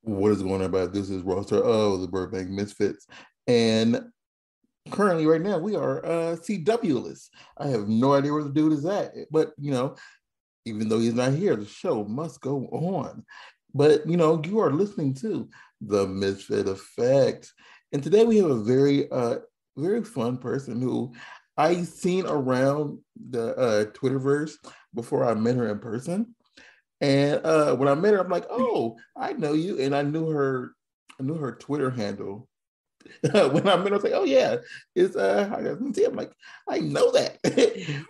What is going on about this is roster of the Burbank Misfits. And currently right now we are CW-less. I have no idea where the dude is at. But even though he's not here, the show must go on. But you are listening to the Misfit Effect. And today we have a very fun person who I seen around the Twitterverse before I met her in person. And when I met her, I'm like, oh, I know you. And I knew her Twitter handle. When I met her, I was like, oh yeah, it's I'm like, I know that.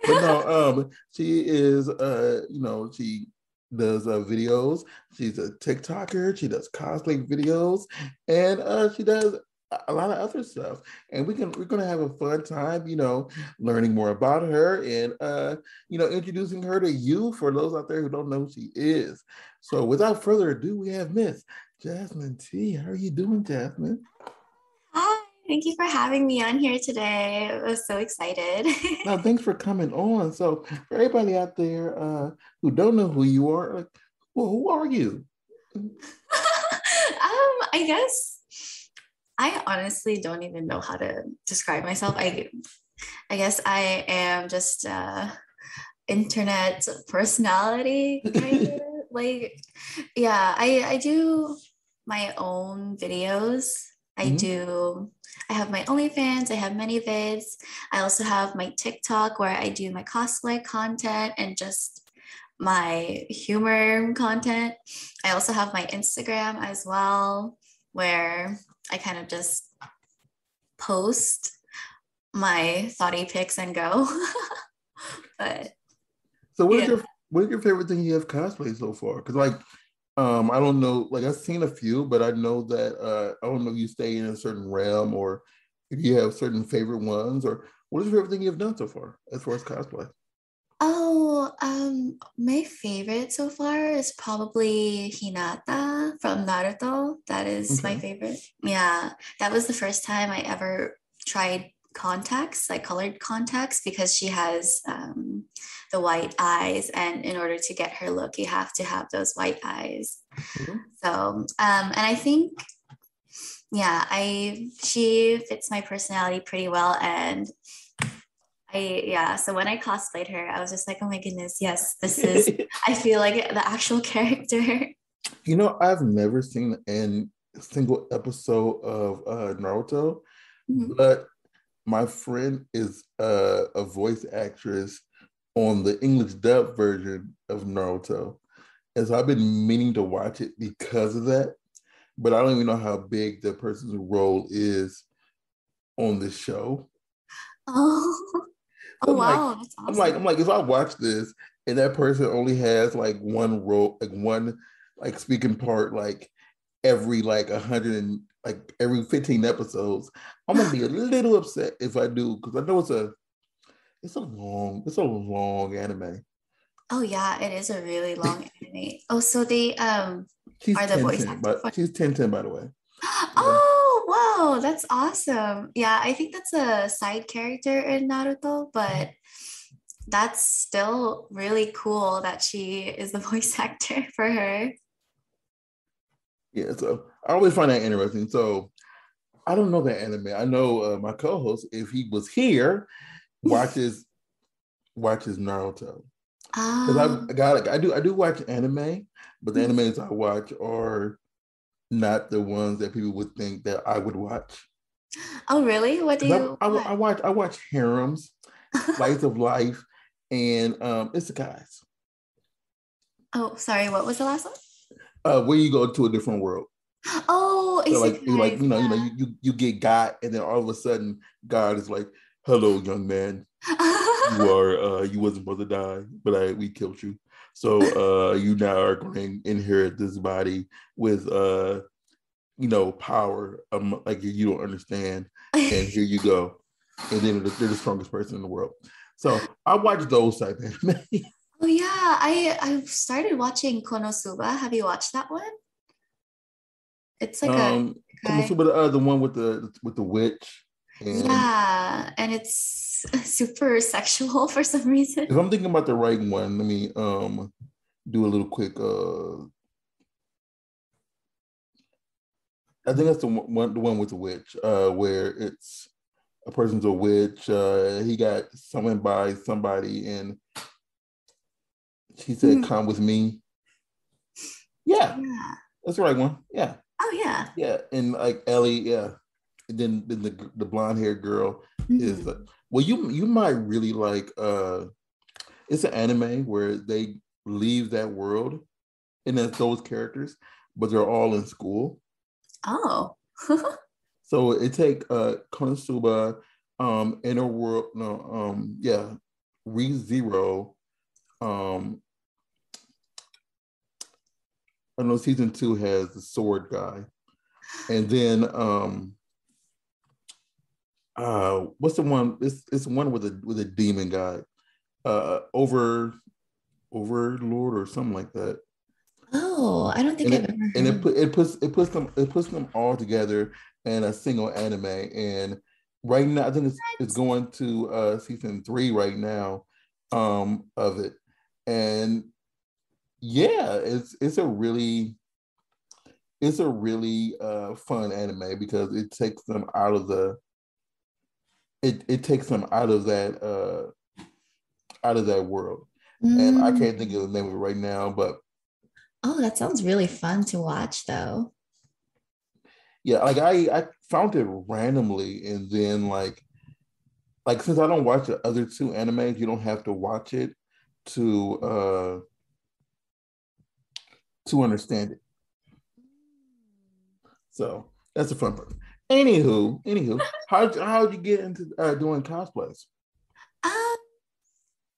But no, she is she does videos. She's a TikToker, she does cosplay videos, and she does a lot of other stuff. And we're gonna have a fun time, learning more about her and introducing her to you for those out there who don't know who she is. So without further ado, we have Miss Jasmine T. How are you doing, Jasmine? Hi, thank you for having me on here today. I was so excited. Now, thanks for coming on. So, for everybody out there who don't know who you are, like, well, who are you? I guess I honestly don't even know how to describe myself. I guess I am just internet personality kind of like yeah, I do my own videos. Mhm. I have my OnlyFans, I have many vids. I also have my TikTok where I do my cosplay content and just my humor content. I also have my Instagram as well, where I kind of just post my thoughty pics and go. But So, yeah. what is your favorite thing you have cosplayed so far? Because like, I don't know, like I've seen a few, but I know that I don't know if you stay in a certain realm or if you have certain favorite ones, or what is your favorite thing you've done so far as cosplay? Oh, my favorite so far is probably Hinata from Naruto. That is my Okay. favorite. Yeah, that was the first time I ever tried contacts, like colored contacts, because she has the white eyes, and in order to get her look, you have to have those white eyes. Mhm. So, and I think, yeah, I she fits my personality pretty well, and yeah, so when I cosplayed her, I was just like, oh my goodness, yes, this is, I feel like the actual character. I've never seen a single episode of Naruto, Mhm. but my friend is a voice actress on the English dub version of Naruto. And so I've been meaning to watch it because of that, but I don't even know how big the person's role is on this show. Oh, So oh wow, that's I'm awesome. like, if I watch this and that person only has like one role, like one like speaking part, like every like 100 and like every 15 episodes, I'm gonna be a little upset if I do because I know it's a long anime. Oh yeah, it is a really long anime. Oh, so they She's are the 10 voice 10, actor but for. she's 10 10 by the way. Yeah. Oh, wow, that's awesome. Yeah, I think that's a side character in Naruto, but that's still really cool that she is the voice actor for her. Yeah, so I always find that interesting. So I don't know that anime. I know my co-host, if he was here, watches watches Naruto. Because I've Um, got like I do watch anime, but the mhm. animes I watch are not the ones that people would think that I would watch. Oh, really? What do Because you I watch? watch harems, slice of life, and it's the guys. Oh, sorry, what was the last one? Where you go to a different world. Oh, So like isekais. you get God, and then all of a sudden God is like, "Hello, young man. Yeah. You wasn't supposed to die, but we killed you. So you now are going to inherit this body with power like you don't understand, and here you go. And then they're the strongest person in the world. So I watch those type of anime. Oh yeah, I started watching Konosuba. Have you watched that one? It's like a guy. Konosuba, the one with the witch, and Yeah, and it's super sexual for some reason. if I'm thinking about the right one, let me do a little quick I think that's the one with the witch, where it's a person's a witch. He got summoned by somebody, and she said, Mhm. "Come with me." Yeah, Yeah. that's the right one. Yeah, Oh yeah. yeah, and like Ellie, yeah. And then the blonde haired girl is Mhm. well, you might really like. It's an anime where they leave that world, and it's those characters, but they're all in school. Oh. So it take Konosuba, Inner World, no, yeah, Re Zero. Um, I know season two has the sword guy, and then what's the one? It's one with a demon guy, Overlord or something like that. Oh, I don't think And I've it ever and heard of it. it puts them all together in a single anime. And right now, I think it's going to season three right now, of it. And yeah, it's a really fun anime because it takes them out of the it takes them out of that world. And I can't think of Mm. the name of it right now, but Oh, that sounds really fun to watch though. yeah, like I found it randomly, and then like since I don't watch the other two animes, you don't have to watch it to to understand it. So that's a fun part. Anywho, how'd you get into doing cosplays? Um,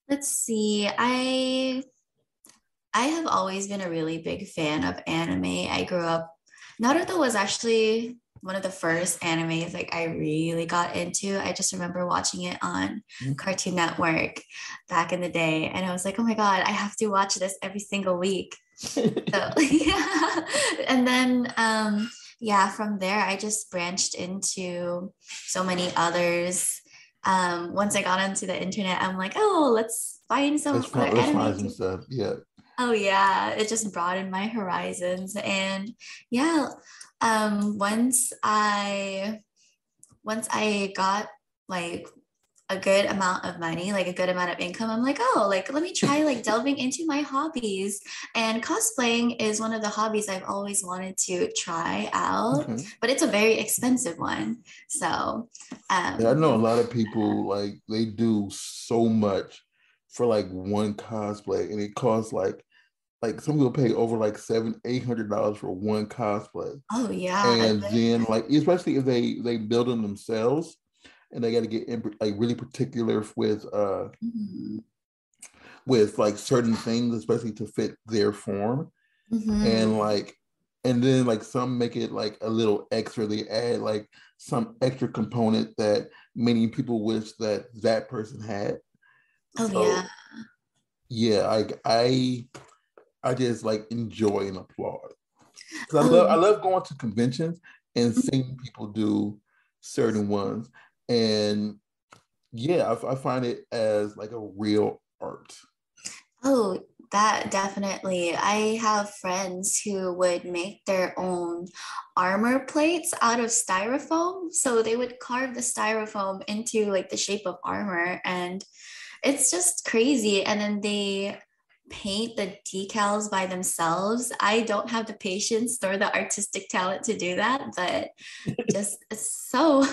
let's see. I have always been a really big fan of anime. I grew up, Naruto was actually one of the first animes like I really got into. I just remember watching it on Cartoon Network back in the day. And I was like, oh my God, I have to watch this every single week. So yeah. And then yeah, from there I just branched into so many others. Once I got onto the internet, I'm like, oh, let's find some other Let's find anime some to stuff. Yeah. Oh yeah, it just broadened my horizons. And yeah, once I got like a good amount of money, like a good amount of income, I'm like, oh, like let me try like delving into my hobbies. And cosplaying is one of the hobbies I've always wanted to try out, Okay. but it's a very expensive one. So Yeah, I um know a lot of people like they do so much for like one cosplay, and it costs like some people pay over like $700-800 for one cosplay. oh yeah, and And then like especially if they build them themselves, and they got to get like really particular then with like certain things, especially to fit their form. And mhm. like and then like some make it like a little extra. They add like some extra component that many people wish that that person had. Oh yeah. So yeah, I just like enjoy and applaud because Oh I love going to conventions and seeing people do certain ones. And yeah, I find it as like a real art. Oh, that definitely. I have friends who would make their own armor plates out of styrofoam. So they would carve the styrofoam into like the shape of armor, and it's just crazy. And then they paint the decals by themselves. I don't have the patience nor the artistic talent to do that, but just it's so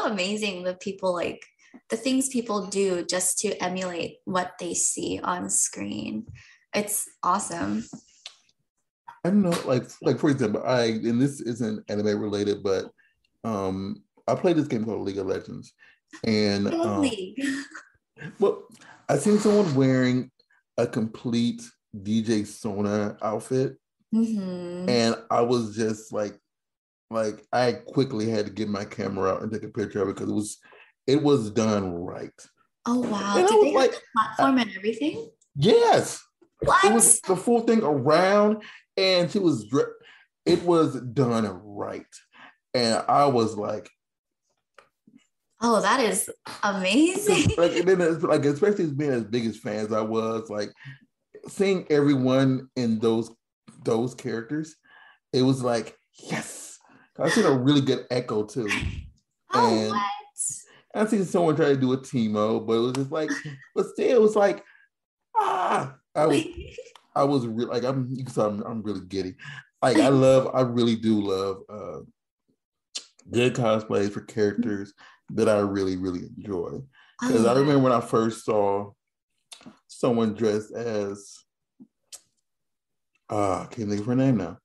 amazing the people like the things people do just to emulate what they see on screen. It's awesome. I don't know, like for example, and this isn't anime related, but I played this game called League of Legends, and Totally. well, I seen someone wearing a complete DJ Sona outfit, Mm-hmm. and I was just like I quickly had to get my camera out and take a picture of it because it was done right, Oh wow, and I did was they have like, the platform and everything? yes, it What? was the full thing around, and it was done right, and I was like, Oh, that is because amazing. like and then it's like especially as being as big as fans I was, like seeing everyone in those characters, it was like yes. I've seen a really good Echo too. Oh, And what? I've seen someone try to do a Timo, but it was just like, but still, it was like, I was really like, I'm really giddy. Like, I really do love good cosplays for characters that I really, really enjoy. Because Oh, I yeah. remember when I first saw someone dressed as, I can't think of her name now.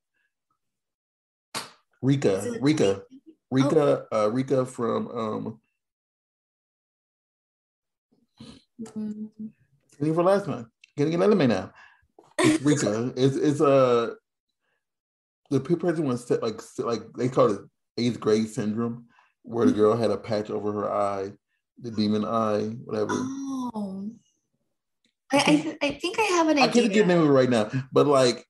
Is Rika, it Rika, Oh, Rika from mm. think of her last name. Getting an anime now. It's Rika. It's the person was like they call it eighth grade syndrome, where the girl had a patch over her eye, the demon eye, whatever. Oh, I can't I think I have an I can't idea. get the name of it right now, but like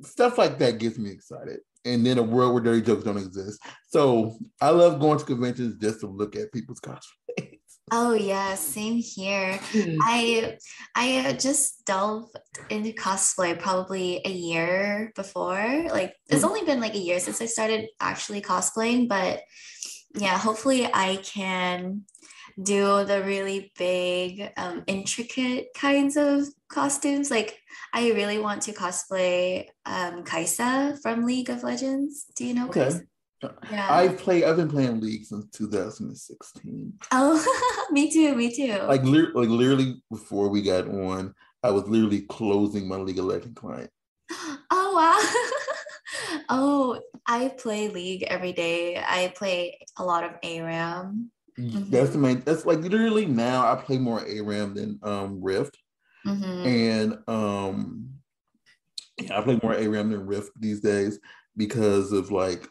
stuff like that gets me excited. And then a world where dirty jokes don't exist. So I love going to conventions just to look at people's cosplays. Oh yeah, same here. I just delved into cosplay probably a year before. Like it's only been like a year since I started actually cosplaying, but yeah, hopefully I can do the really big, intricate kinds of costumes. Like I really want to cosplay Kaisa from League of Legends. Do you know Okay. Kaisa? Yeah. I've been playing League since 2016. Oh, me too, me too. Like literally before we got on, I was literally closing my League of Legends client. Oh wow. Oh, I play League every day. I play a lot of ARAM. That's Mm-hmm. the main. That's like literally now I play more ARAM than Rift, Mm-hmm. and yeah, I play more ARAM than Rift these days because of like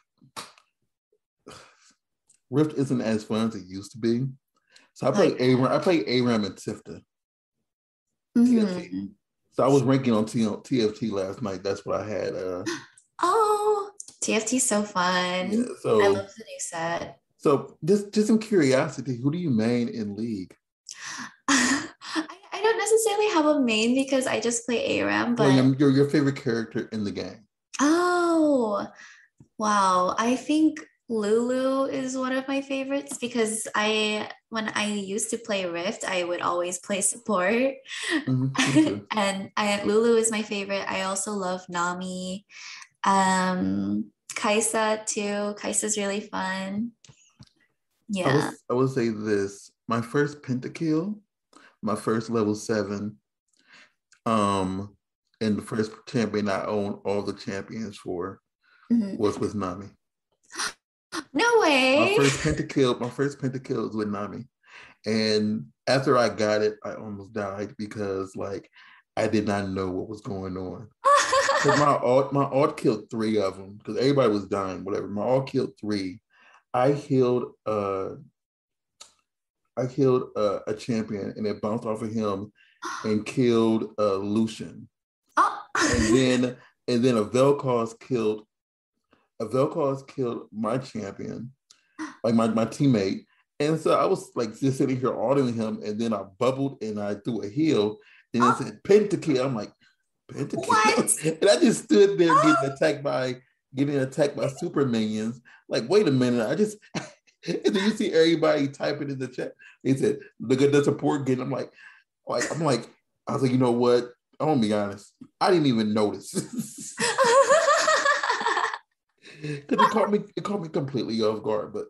Rift isn't as fun as it used to be. So I Oh play yeah. ARAM. I play ARAM and Tifta, TFT. Mm-hmm. So I was ranking on TFT last night. That's what I had. Oh, TFT is so Yeah. fun. I So love the new set. just some curiosity. Who do you main in League? I don't necessarily have a main because I just play ARAM, Well, but your favorite character in the game. oh, wow. I think Lulu is one of my favorites because when I used to play Rift, I would always play support. Me too. And Lulu is my favorite. I also love Nami. Kaisa too. Kaisa's really fun. Yeah. I would say this. My first pentakill, my first level 7, um, and the first champion I owned all the champions for Mhm. was with Nami. No way. My first pentakill was with Nami. And after I got it, I almost died because like I did not know what was going on. Because my alt killed 3 of them because everybody was dying, whatever. My alt killed 3. I healed a champion and it bounced off of him and killed Lucian. And Oh. then a Vel'Koz killed my champion, like my teammate. And so I was like just sitting here ordering him, and then I bubbled and I threw a heal, and it Oh, said pentakill. I'm like, what? pentakill? And I just stood there getting attacked by super minions. Like, wait a minute, I just and then you see everybody typing in the chat. They said, look at the support getting. I'm like, I was like, you know what? I'm gonna be honest. I didn't even notice. Because it caught me completely off guard. But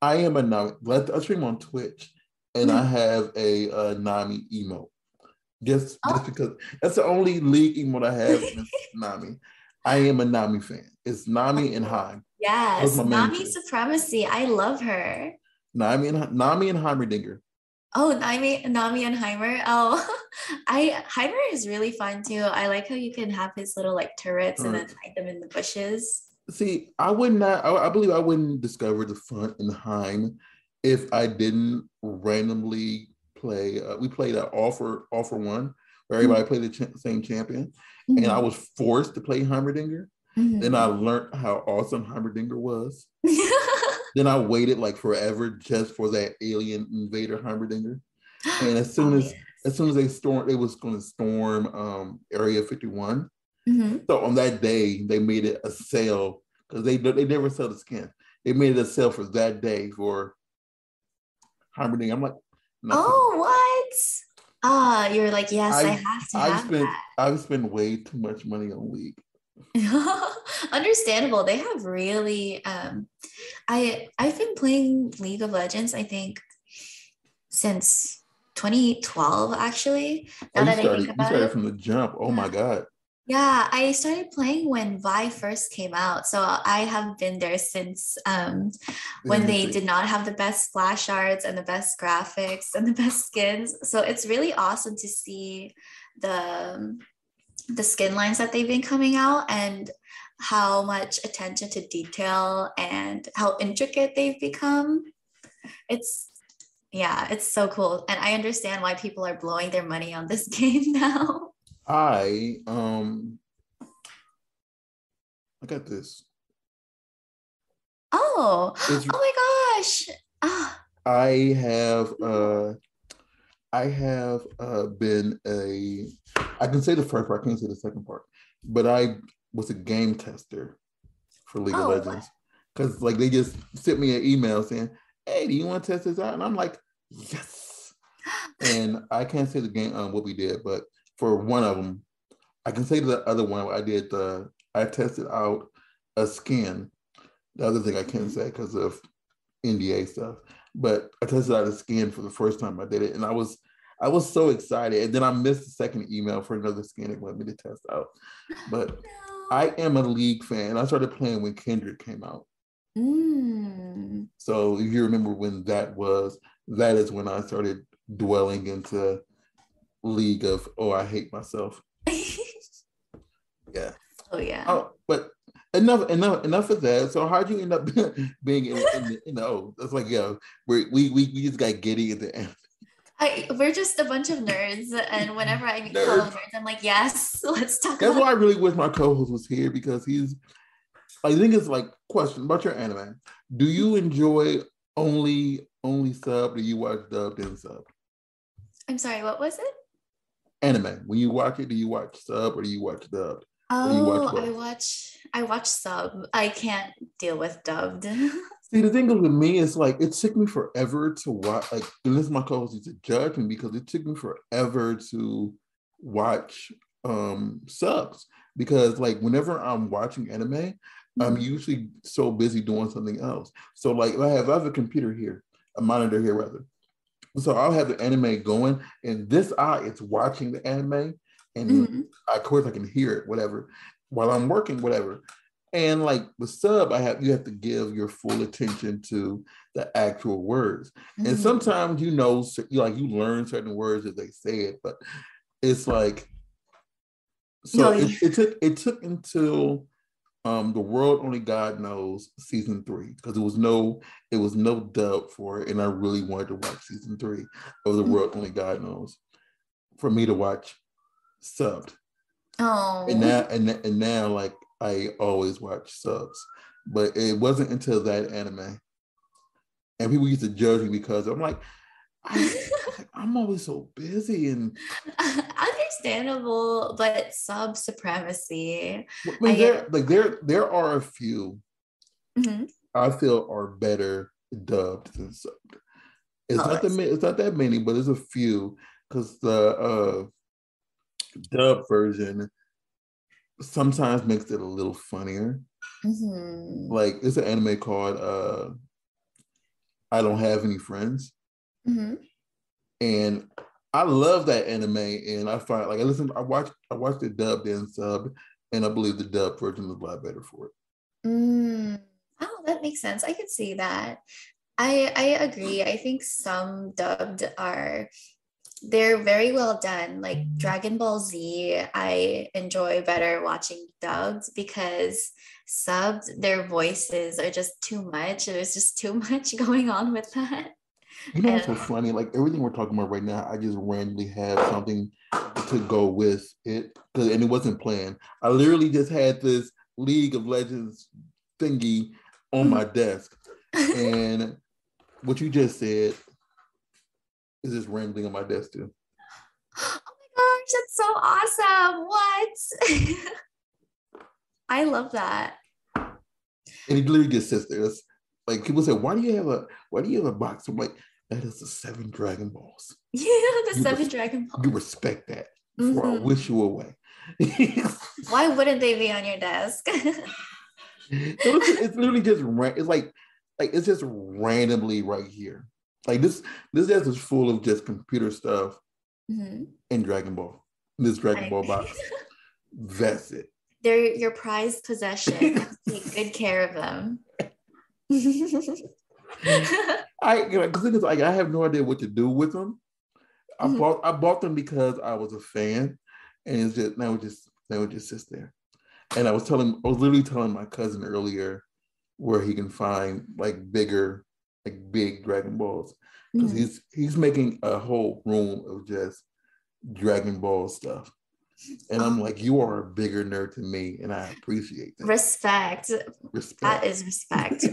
I am a Nami. I stream on Twitch, and I have a Nami emote. Just Oh. because that's the only league emote I have is Nami. I am a Nami fan. It's Nami and Heim. Those Yes, are my main Nami two. supremacy. I love her. Nami and Heimerdinger. Oh, Nami and Heimer. Oh, I Heimer is really fun too. I like how you can have his little like turrets and then Turrets. hide them in the bushes. See, I would not. I believe I wouldn't discover the fun in Heim if I didn't randomly play. We played an offer one where everybody played the same champion, and I Mhm. was forced to play Heimerdinger. Then I Mhm. learned how awesome Heimerdinger was. Then I waited like forever just for that alien invader Heimerdinger. And Oh yeah. as soon as they was going to storm Area 51. Mhm. So on that day, they made it a sale because they never sell the skin. They made it a sale for that day for how many? I'm like, nothing. Oh, what? Ah, you're like, yes, I I've have to I've have spent I've spent way too much money on League. that. Understandable. They have really I've been playing League of Legends, I think, since 2012, actually. Oh, Now that I think you about started it. from the jump. Oh my God. Yeah, I started playing when Vi first came out. So I have been there since when Let me they see. did not have the best splash arts and the best graphics and the best skins. So it's really awesome to see the the skin lines that they've been coming out and how much attention to detail and how intricate they've become. It's yeah, it's so cool. And I understand why people are blowing their money on this game now. I um I got this. Oh, It's oh my gosh. Ah, I have been a I can say the first part, I can't say the second part, but I was a game tester for League of oh. Legends. Because like they just sent me an email saying, "Hey, do you want to test this out?" And I'm like, "Yes." And I can't say the game what we did, but for one of them, I can say the other one I tested out a skin. The other thing I can't say because of NDA stuff, but I tested out a skin for the first time I did it, and I was so excited. And then I missed the second email for another skin they wanted me to test out. But No. I am a League fan. I started playing when Kendrick came out. Mm. So if you remember when that was, that is when I started dwelling into League of, oh, I hate myself. Yeah. Oh yeah. Oh, but enough of that. So how'd you end up being oh, that's like, yeah, we just got giddy at the end. We're just a bunch of nerds, and whenever I meet fellow Nerds. nerds, I'm like, yes, let's talk That's about. why I really wish my co-host was here because I think it's like question about your anime. Do you enjoy only sub? Do you watch dubbed and sub? I'm sorry, what was it? Anime. When you watch it, do you watch sub or do you watch dubbed? Or do you watch Oh, both? I watch sub. I can't deal with dubbed. See, the thing is with me, it's like it took me forever to watch. Like, and this is my co-host used to judge me because it took me forever to watch subs. Because like whenever I'm watching anime, I'm Mhm. usually so busy doing something else. So like if I have a computer here, a monitor here rather. So I'll have the anime going, and this eye it's watching the anime, and Mhm. of course I can hear it, whatever, while I'm working, whatever. And like the sub, you have to give your full attention to the actual words. And Mhm. sometimes you learn certain words as they say it, but it's like No, so it took until the world only God knows season 3 because it was no dub for it, and I really wanted to watch season 3 of the world only God knows for me to watch subbed. And oh. now like I always watch subs, but it wasn't until that anime, and people used to judge me because I'm like I'm always so busy, and Understandable, but sub supremacy. I mean I there are a few mhm. I feel are better dubbed than subbed. Oh, let's It's not that many, but there's a few because the dub version sometimes makes it a little funnier. mhm. Like it's an anime called I Don't Have Any Friends, Mhm. and I love that anime. And I find like I watched it dubbed and sub, and I believe the dub version is a lot better for it. Mm. Oh, that makes sense. I could see that. I agree. I think some dubbed are they're very well done. Like Dragon Ball Z, I enjoy better watching dubbed because subbed, their voices are just too much. There's just too much going on with that. You know what's And so funny? Like everything we're talking about right now, I just randomly have something to go with it, and it wasn't planned. I literally just had this League of Legends thingy on my desk, and what you just said is just rambling on my desk too. oh my gosh, that's so awesome. What? I love that. And he literally just sits there. It's like people say, why do you have a box? I'm like, that is the 7 Dragon Balls. Yeah, the You, 7 res- Dragon you Balls. respect that before I Mhm. wish you away. Why wouldn't they be on your desk? No, it's literally just it's like it's just randomly right here. Like this desk is full of just computer stuff Mhm. and Dragon Ball. This Dragon I- Ball box. That's it. They're your prized possession. You take good care of them. Because like I have no idea what to do with them. Mhm. I bought them because I was a fan, and it's just now it just sits there. And I was literally telling my cousin earlier where he can find like big Dragon Balls, because Mhm. he's making a whole room of just Dragon Ball stuff. And I'm Um, like, you are a bigger nerd than me, and I appreciate that. respect. That Respect. is respect.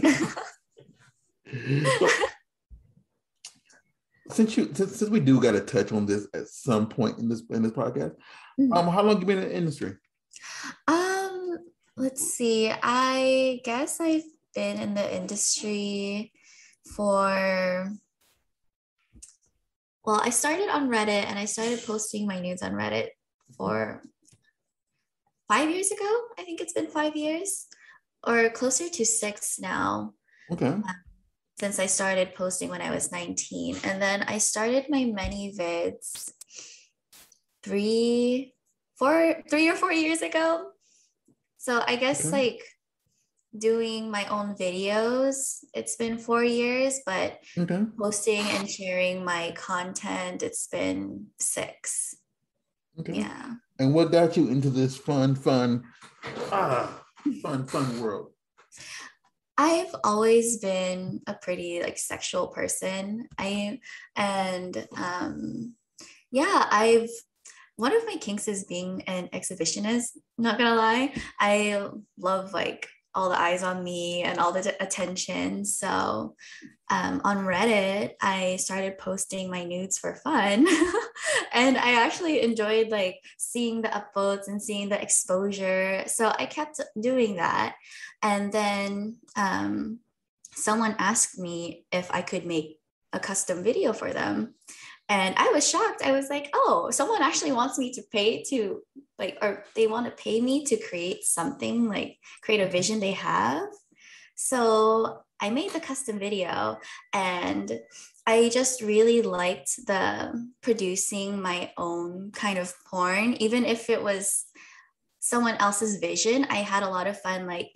So since we do got to touch on this at some point in this podcast, Mhm. how long you been in the industry? Um, let's see. I guess I've been in the industry for, well, I started on Reddit and I started posting my nudes on Reddit for 5 years ago. I think it's been 5 years or closer to 6 now, Okay. since I started posting when I was 19. And then I started my many vids 3 or 4 years ago. So I guess Okay. like doing my own videos, it's been 4 years, but Okay. posting and sharing my content, it's been 6. Okay. Yeah. And what got you into this ah, fun world? I've always been a pretty like sexual person. I and yeah, I've one of my kinks is being an exhibitionist. Not gonna lie, I love like all the eyes on me and all the attention. So on Reddit, I started posting my nudes for fun. And I actually enjoyed like seeing the upvotes and seeing the exposure. So I kept doing that. And then someone asked me if I could make a custom video for them. And I was shocked. I was like, oh, someone actually wants me to pay to like, or they want to pay me to create something, like create a vision they have. So I made the custom video and I just really liked the producing my own kind of porn, even if it was someone else's vision. I had a lot of fun, like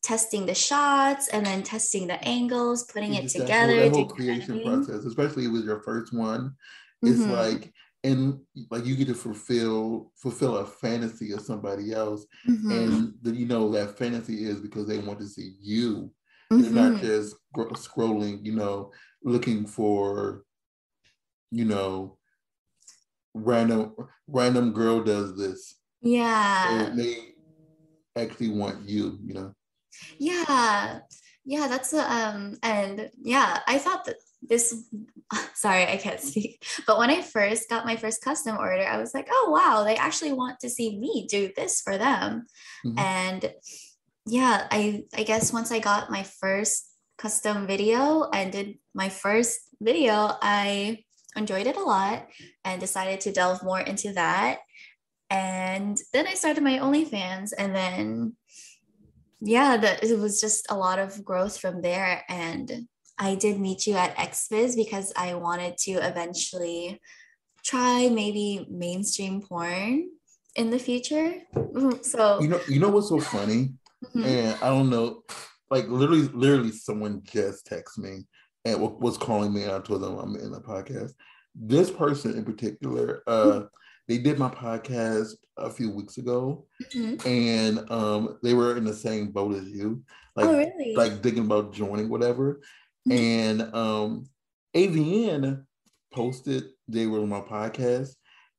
testing the shots and then testing the angles, putting It's it just together, that whole doing the creation editing. process, especially if it was your first one. It's Mm-hmm. like, and like you get to fulfill a fantasy of somebody else, Mm-hmm. and that fantasy is because they want to see you. They're not Mm-hmm. just scrolling, looking for, you know, random girl does this. Yeah. They actually want you. Yeah. Yeah, that's and yeah, I thought that this sorry, I can't speak. But when I first got my first custom order, I was like, "Oh wow, they actually want to see me do this for them." Mhm. And yeah, I guess once I got my first custom video and did my first video, I enjoyed it a lot and decided to delve more into that. And then I started my OnlyFans, and then yeah, it was just a lot of growth from there. And I did meet you at XBiz because I wanted to eventually try maybe mainstream porn in the future. So, You know what's so funny? mhm, And I don't know, like literally someone just texted me and was calling me, and I told them I'm in a podcast. This person in particular, they did my podcast a few weeks ago, mhm. and they were in the same boat as you, Oh, like really? thinking about joining whatever. Mhm. And AVN posted they were on my podcast,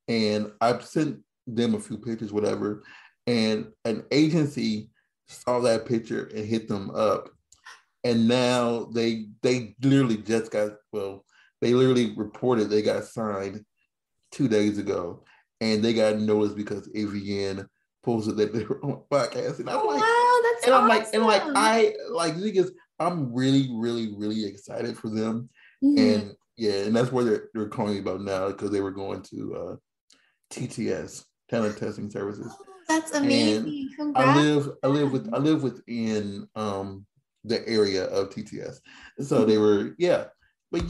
and I sent them a few pictures, whatever, and an agency saw that picture and hit them up, and now they literally just got they literally reported they got signed 2 days ago, and they got noticed because AVN posted that they were on a podcast, and I'm like, wow, that's and I'm like, awesome. because I'm really, really, really excited for them, Mhm. and yeah, and that's where they're calling me about now because they were going to TTS, talent testing services, Oh, that's and amazing. Congrats. I live within the area of TTS, and so they were but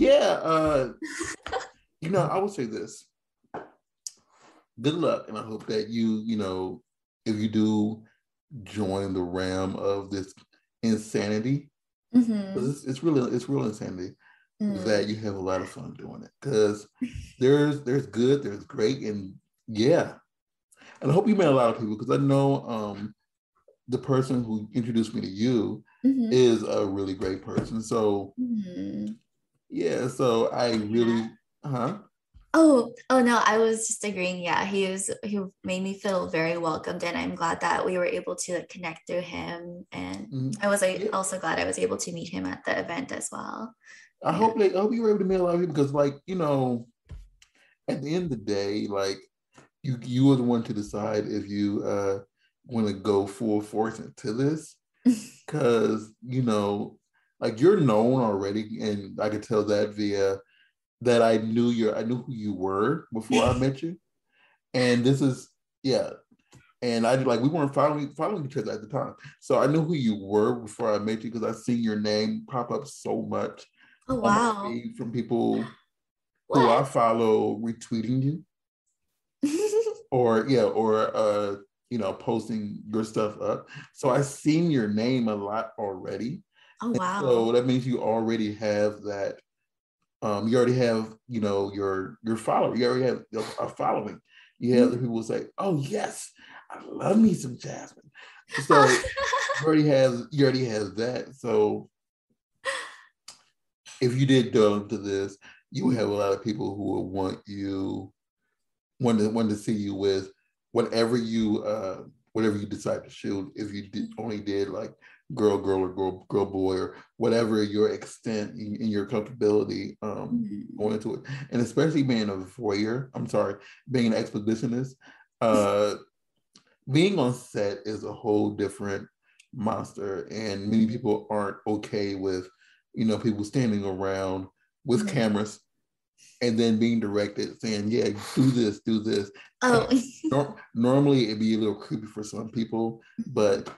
I would say this: good luck, and I hope that if you do join the realm of this insanity, Mm-hmm. because it's real insanity, Mm. that you have a lot of fun doing it. Because there's good, there's great, and yeah, and I hope you met a lot of people because I know the person who introduced me to you Mm-hmm. is a really great person. So Mm-hmm. yeah, so I Yeah. really, huh? Oh no, I was just agreeing. Yeah, he made me feel very welcomed, and I'm glad that we were able to like, connect through him. And Mhm. I was like, Yeah, also glad I was able to meet him at the event as well. Yeah. I hope you were able to meet a lot of people because, like, at the end of the day, like you are the one to decide if you want to go full force into this because like you're known already, and I could tell that via that I knew who you were before I met you, and this is yeah, and I like we weren't following each other at the time, so I knew who you were before I met you because I seen your name pop up so much Oh on my wow. feed from people who I What? follow retweeting you or posting your stuff up. So I seen your name a lot already. Oh And wow. so that means you already have that you already have, your follower. You already have a following. You have the Mhm. people who say, "Oh yes, I love me some Jasmine." So you already have that. So if you did delve into this, you would have a lot of people who would want to see you with whatever you decide to shoot. If you only did like girl or girl boy or whatever your extent in your comfortability going Mhm. into it, and especially being a voyeur. I'm sorry, being an exhibitionist. Uh, Being on set is a whole different monster, and many people aren't okay with people standing around with Mhm. cameras and then being directed saying, "Yeah, do this." And Oh. normally it'd be a little creepy for some people, but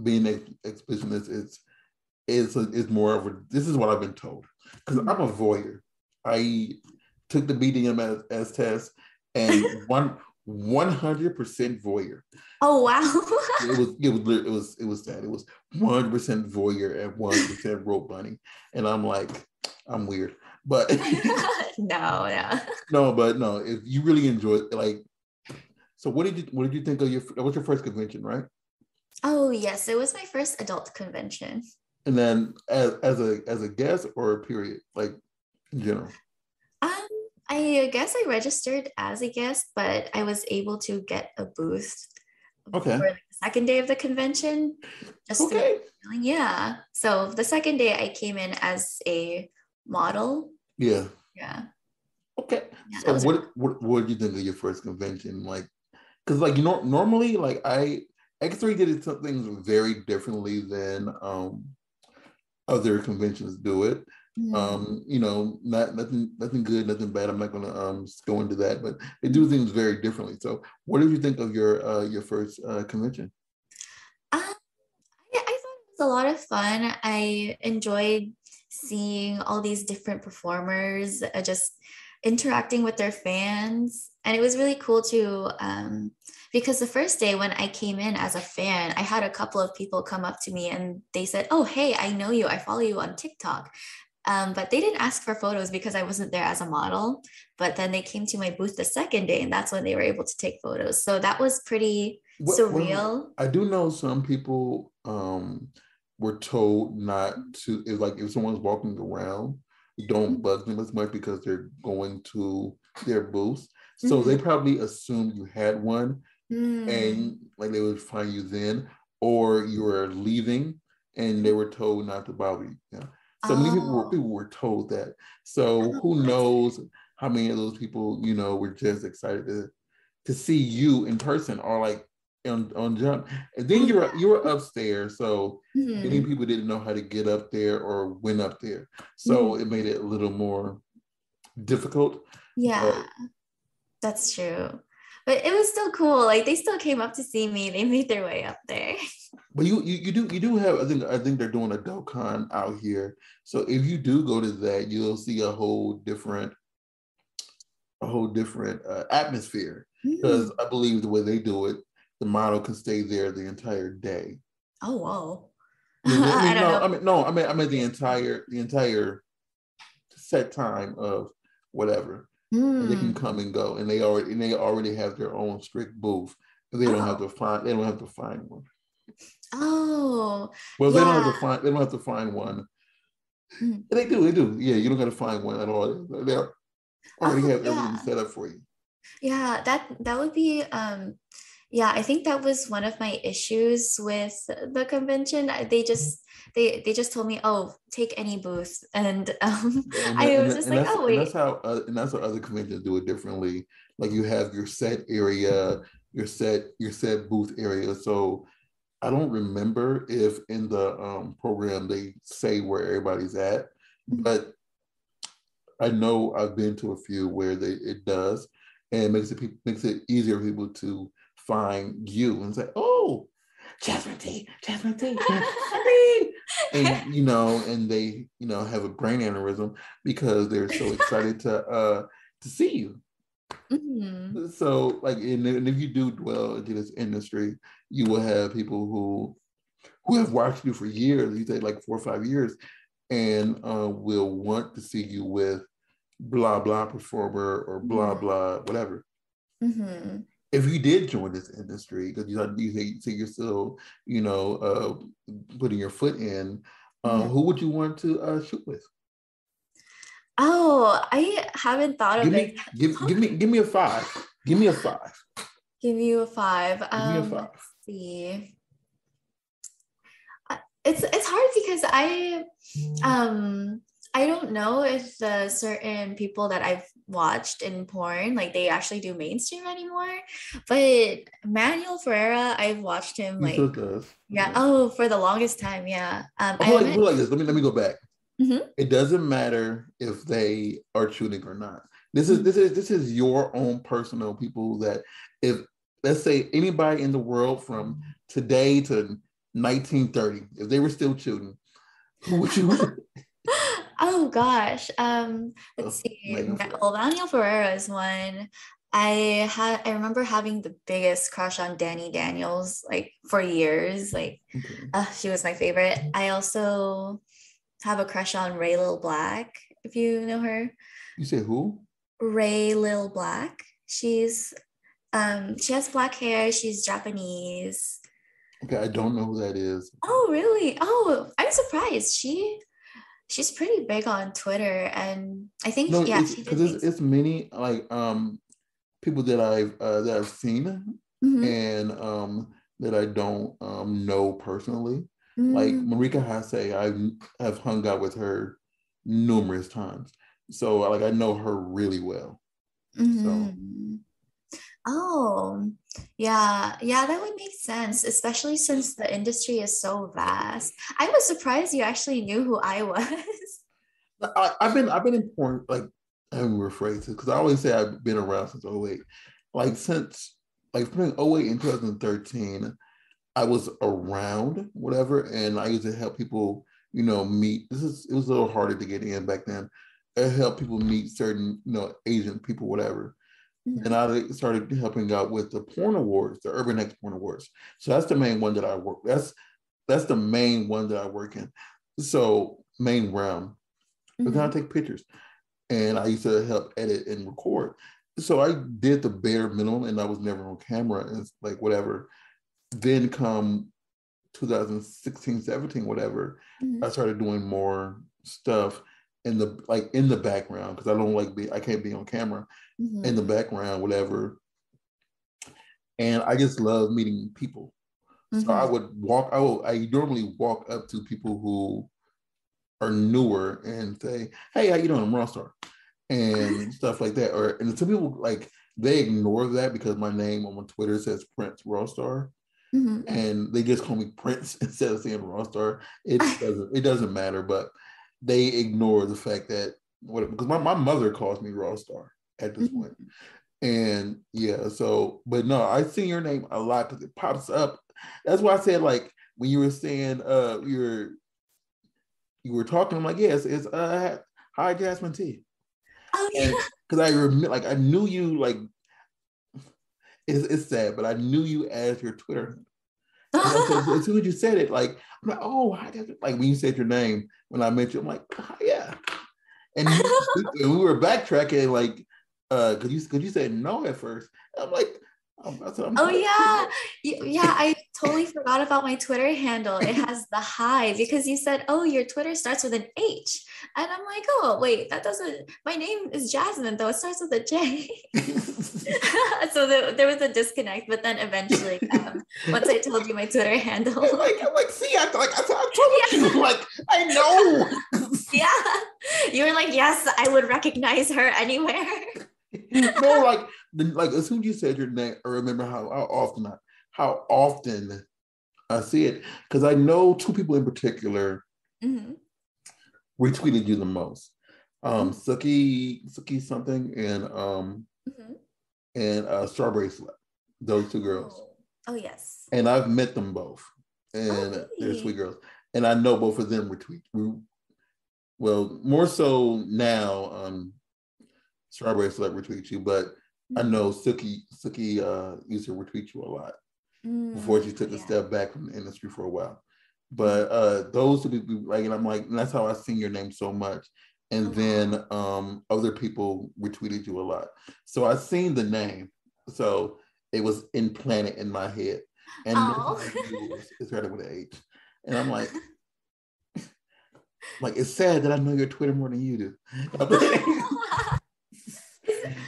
being an exhibitionist is more of a. This is what I've been told because I'm a voyeur. I took the BDM as test, and 100% voyeur. Oh wow. It was that it was 100% voyeur and 1% rope bunny, and I'm like, I'm weird, but No, no. no, but no. If you really enjoyed, like, so what did you think of what's your first convention, right? Oh yes, it was my first adult convention. And then as a guest or a period, like in general. Um, I guess I registered as a guest, but I was able to get a booth Okay. for like, the second day of the convention just through Okay. emailing. Yeah. So the second day I came in as a model. Yeah. Yeah. Okay. Yeah, that So was really what did you think of your first convention? Like, because like normally like I X3 did some things very differently than other conventions do it. cool. Not nothing good, nothing bad. I'm not gonna go into that, but they do things very differently. So what did you think of your first convention? I thought it was a lot of fun. I enjoyed seeing all these different performers, just interacting with their fans. And it was really cool because the first day when I came in as a fan, I had a couple of people come up to me and they said, "Oh, hey, I know you. I follow you on TikTok." But they didn't ask for photos because I wasn't there as a model. But then they came to my booth the second day, and that's when they were able to take photos. So that was pretty Well, surreal. I do know some people were told not to if someone's walking around, don't bug them as much because they're going to their booth. So they Mhm. probably assumed you had one Mm. and like they would find you then, or you were leaving and they were told not to bother you. So many Oh, people were told that. So oh, who that's knows how many of those people were just excited to see you in person or like on jump, and then Oh, you were upstairs, so many mhm, people didn't know how to get up there or went up there, so mhm. it made it a little more difficult. Yeah, But that's true. But it was still cool. Like they still came up to see me. They made their way up there. you do have, I think they're doing a DoCon out here, so if you do go to that, you'll see a whole different atmosphere, because Mm. I believe the way they do it, the model can stay there the entire day. Oh, whoa. I I mean, don't no, know. I mean, no, I mean the entire set time of whatever, and they can Mm. come and go, and they already have their own strict booth, and Oh, they don't have to find one. oh, Well, yeah. they don't have to find one. Mm. And they do. Yeah, you don't got to find one at all. They already Oh, have everything yeah. set up for you. Yeah, that would be yeah, I think that was one of my issues with the convention. They just told me, "Oh, take any booth." And And I and, was just and like, that's "Oh, and that's wait." how other conventions do it differently. Like you have your set area, your set booth area. So I don't remember if in the program they say where everybody's at, Mhm. but I know I've been to a few where it does, and it makes it easier for people to find you and say, "Oh, Jasmine T, Jasmine," and they have a brain aneurysm because they're so excited to see you. Mhm. So like, and if you do dwell into this industry, you will have people who have watched you for years. You say like 4 or 5 years, and will want to see you with blah blah performer or blah Mhm. blah whatever. Mhm. If you did join this industry, because you say you're still putting your foot in, Mhm. who would you want to shoot with? Oh, I haven't thought Give of it. me give me a five. Give me a five. Give you a five. Give me a Let's five. see. It's hard because I don't know if the certain people that I've watched in porn like they actually do mainstream anymore. But Manuel Ferreira, I've watched him He still like does. yeah, Yeah. oh for the longest time, yeah. I I feel like haven't. put it like this. Let me go back. Mhm, It doesn't matter if they are shooting or not. This is mhm, this is this is your own personal people that, if let's say anybody in the world from today to 1930, if they were still shooting, who would you? Oh gosh. Let's Oh, see. Megan Fox. Well, Daniel Ferreira is one. I remember having the biggest crush on Danny Daniels like for years. Like Okay. she was my favorite. I also have a crush on Ray Lil Black, if you know her. You say who? Ray Lil Black. She has black hair, she's Japanese. Okay, I don't know who that is. Oh, really? Oh, I'm surprised. She's pretty big on Twitter and I think No, yeah, it's she because did things. it's many like people that I've seen, Mm-hmm. and that I don't know personally. Like Marika Mm-hmm. Hase, I have hung out with her numerous times, so like I know her really well. So Mm-hmm. Oh, yeah, yeah, that would make sense, especially since the industry is so vast. I was surprised you actually knew who I was. I've been in porn, like, I me rephrase it, because I always say I've been around since '08. Like since like between '08 and 2013, I was around whatever, and I used to help people, meet. It was a little harder to get in back then. I help people meet certain, Asian people, whatever. Then Mhm, I started helping out with the porn awards, the Urban X Porn Awards. So that's the main one that I work. That's the main one that I work in. So main round. But then I mhm, take pictures, and I used to help edit and record. So I did the bare minimum, and I was never on camera and like whatever. Then come 2016, 17, whatever, I mhm, started doing more stuff in the background, because I can't be on camera, in the mhm, background, whatever. And I just love meeting people. So mhm, I normally walk up to people who are newer and say, "Hey, how you doing? I'm Rockstar," and stuff like that. And some people, like, they ignore that because my name on my Twitter says Prince Rawstar. Mm-hmm. and they just call me Prince instead of saying Rawstar. It doesn't matter, but they ignore the fact that because my mother calls me Rawstar at this point. Mm-hmm. And yeah, so but no, I see your name a lot because it pops up. That's why I said like when you were saying you were talking, I'm like, yes, it's hi Jasmine T. Oh And yeah. because I remember like I knew you like it's sad, but I knew you as your Twitter. And so as soon as you said it, like I'm like, oh, hi Jasmine. Like when you said your name, when I met you, I'm like, oh, yeah. And we were backtracking like because you said no at first. I'm like, I said, I'm Oh quite yeah. sure. Yeah, I totally forgot about my Twitter handle. It has the hi because you said, "Oh, your Twitter starts with an H." And I'm like, "Oh, wait, that doesn't my name is Jasmine though. It starts with a J." So there was a disconnect, but then eventually once I told you my Twitter handle. I'm like, see, I told Yeah. you, like, I know. Yeah. You were like, "Yes, I would recognize her anywhere." No, like as soon as you said your name, I remember how often I see it because I know two people in particular Mm-hmm. retweeted you the most. Mm-hmm. Suki something Mm-hmm. and Strawberry Slap, those two girls. Oh. Oh yes. And I've met them both, Oh and they're sweet really? girls. And I know both of them retweet. Well, more so now, Strawberry Select retweet you, but I Mm-hmm. know Suki used to retweet you a lot before she Mm, took a yeah. step back from the industry for a while. Mm-hmm. But those two people, like, and I'm like, and that's how I seen your name so much. Oh And wow. then other people retweeted you a lot. So I seen the name. So it was implanted in my head. And that's how Oh. I knew it started with an H. And I'm like, it's sad that I know your Twitter more than you do.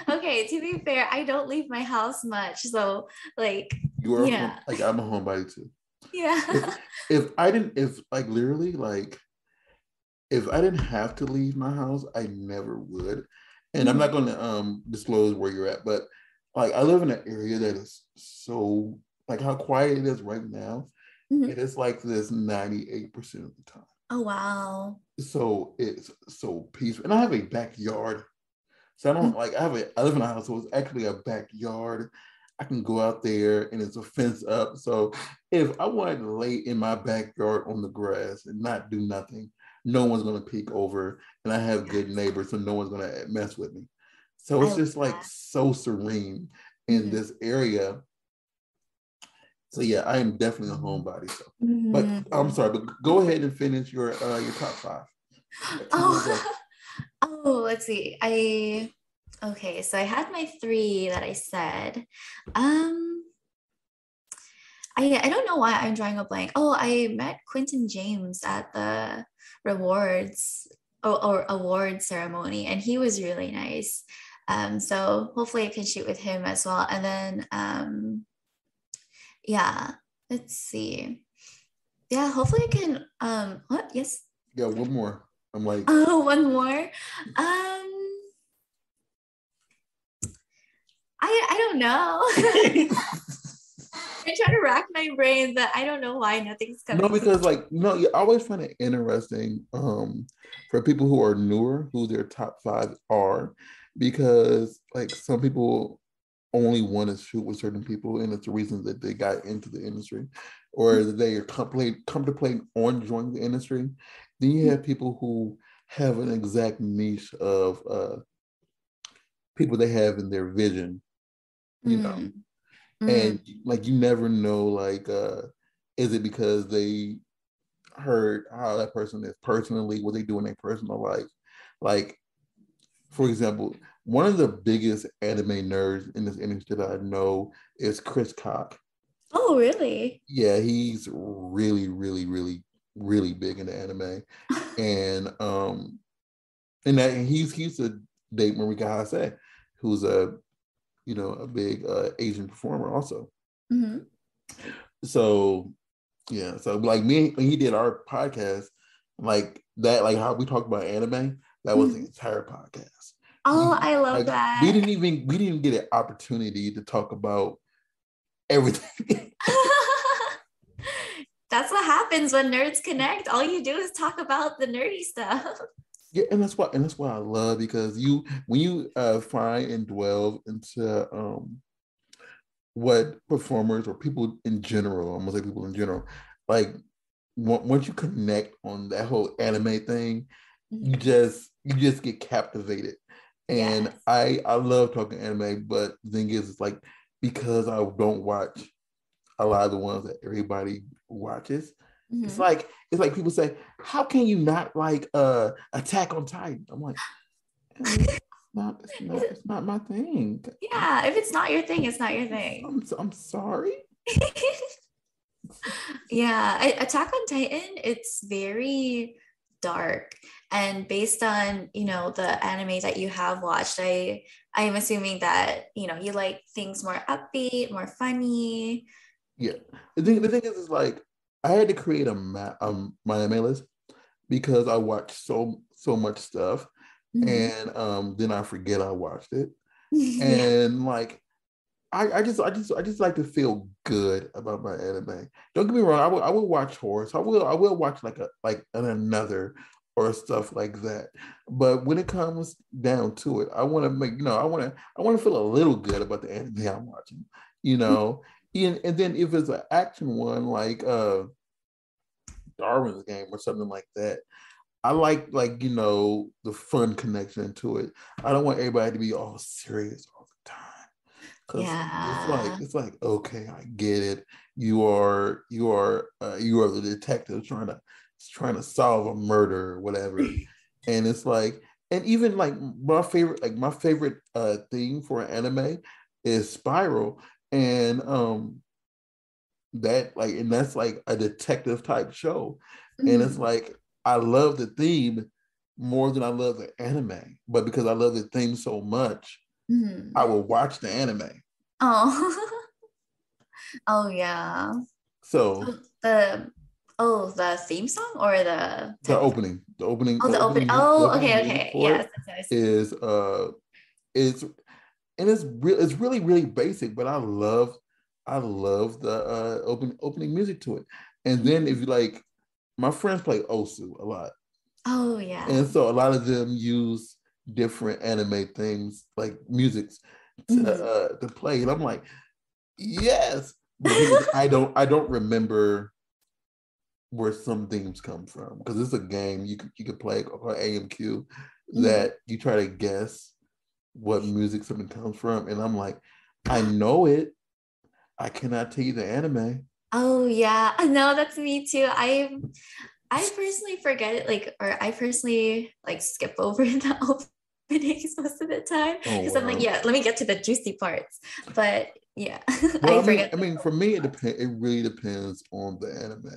Okay, to be fair, I don't leave my house much. So like, You are home, yeah. like I'm a homebody too. If Yeah. if like literally like if I didn't have to leave my house, I never would. And I'm not Mhm. going to disclose where you're at, but like I live in an area that is so like how quiet it is right now. It Mhm. is like this 98% of the time. Oh wow. So it's so peaceful, and I have a backyard. So I don't Mhm. like I live in a house, so it's actually a backyard. I can go out there and it's a fence up. So if I wanted to lay in my backyard on the grass and not do nothing, no one's gonna peek over, and I have good Yes. neighbors, so no one's gonna mess with me. So I it's love just like that. so serene in Mhm. this area. So yeah, I am definitely a homebody. So, but I'm Mhm. sorry, but go ahead and finish your top five. You got two more to go. Oh, oh, let's see. Okay, so I had my three that I said. Um, I don't know why I'm drawing a blank. Oh, I met Quentin James at the rewards or award ceremony, and he was really nice. So hopefully I can shoot with him as well. And then yeah, let's see. Yeah, hopefully I can what? Yes. Yeah, one more. I'm like, Oh, one more. I don't know. I try to rack my brain, but I don't know why nothing's no, coming to because like no, you always find it interesting for people who are newer, who their top five are, because like some people only want to shoot with certain people, and it's the reason that they got into the industry, or that they are contemplating on joining the industry. Then you have people who have an exact niche of people they have in their vision, you know, Mm, and mm, like you never know, like is it because they heard how that person is personally, what they do in their personal life. Like, for example, one of the biggest anime nerds in this industry that I know is Chris Cock. oh, really? Yeah, he's really, really, really, really big into anime. And and he used to date Marika Hase, who's a big Asian performer also. Mhm. So yeah, so like me when he did our podcast, like that, like how we talked about anime, that was the Mhm. entire podcast. Oh, I love Like we that. didn't even get an opportunity to talk about everything. That's what happens when nerds connect. All you do is talk about the nerdy stuff. Yeah, and that's what I love because when you find and dwell into what performers or people in general, I'm gonna say people in general, like once you connect on that whole anime thing, Mhm. you just get captivated. And Yes. I love talking anime, but the thing is, it's like because I don't watch a lot of the ones that everybody watches, Mhm. it's like people say, how can you not like Attack on Titan? I'm like, it's not my thing. Yeah, if it's not your thing, it's not your thing. I'm sorry. Yeah, Attack on Titan, it's very dark. And based on, the anime that you have watched, I am assuming that, you like things more upbeat, more funny. Yeah. The Mhm. thing is like I had to create my anime list because I watched so much stuff, Mhm. and then I forget I watched it. And like I just like to feel good about my anime. Don't get me wrong, I will watch horror. So I will watch like another or stuff like that. But when it comes down to it, I want to make, I want to feel a little good about the anime I'm watching, you know. And then if it's an action one like Darwin's Game or something like that, I like the fun connection to it. I don't want everybody to be all serious all the time. Cause Yeah. it's like okay, I get it. You are the detective trying to solve a murder or whatever, and it's like and even like my favorite thing for an anime is Spiral, and that's like a detective type show, and it's Mhm. like I love the theme more than I love the anime, but because I love the theme so much, I Mhm. will watch the anime. Oh. Oh yeah. So Oh, the theme song or the type of the opening the Oh, opening okay, music okay. for it Yes, that's nice. is is and it's really really basic, but I love the opening music to it. And then if Mhm. you like, my friends play Osu a lot, Oh yeah. and so a lot of them use different anime things like musics Mhm. to play, and I'm like, yes. But the thing is, I don't remember where some themes come from because it's a game you could play called AMQ Mhm. that you try to guess what music something comes from, and I'm like, I know it. I cannot tell you the anime. Oh yeah. No, that's me too. I personally forget it, like, or I personally like skip over the openings most of the time Oh because I'm like, wow. yeah, let me get to the juicy parts. But yeah, Well, I forget I the mean, for me, it depends. It really depends on the anime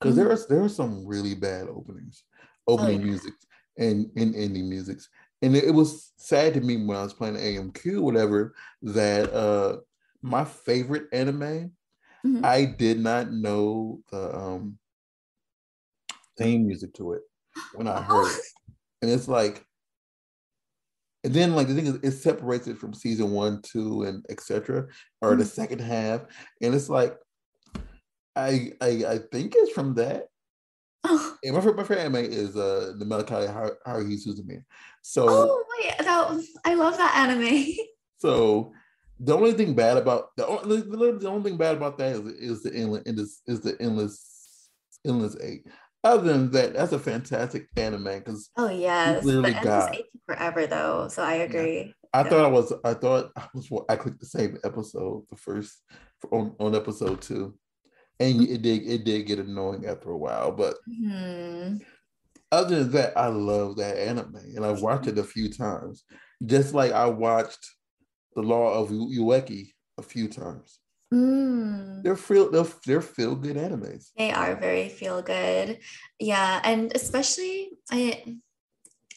because Mhm. there are some really bad openings, Oh opening yeah. music, and ending musics, and it was sad to me when I was playing AMQ, whatever, that my favorite anime, Mhm. I did not know the theme music to it when I heard Oh. it, and it's like, and then like the thing is, it separates it from season one, two, and etc. or the Mhm. second half, and it's like I think it's from that. Oh. And my favorite anime is the Malachi Haruhi Suzume. So Oh wait, I love that anime. so the only thing bad about the only thing bad about that is the endless eight. Other than that, that's a fantastic anime because Oh we yes, literally but Endless got, Eight took forever though, so I yeah. agree. Yeah. I clicked the same episode the first on episode two, and it did get annoying after a while, but Hmm. other than that, I love that anime, and I've watched it a few times. Just like I watched The Law of Ueki a few times. Mm. They're feel good animes. They are very feel good. Yeah, and especially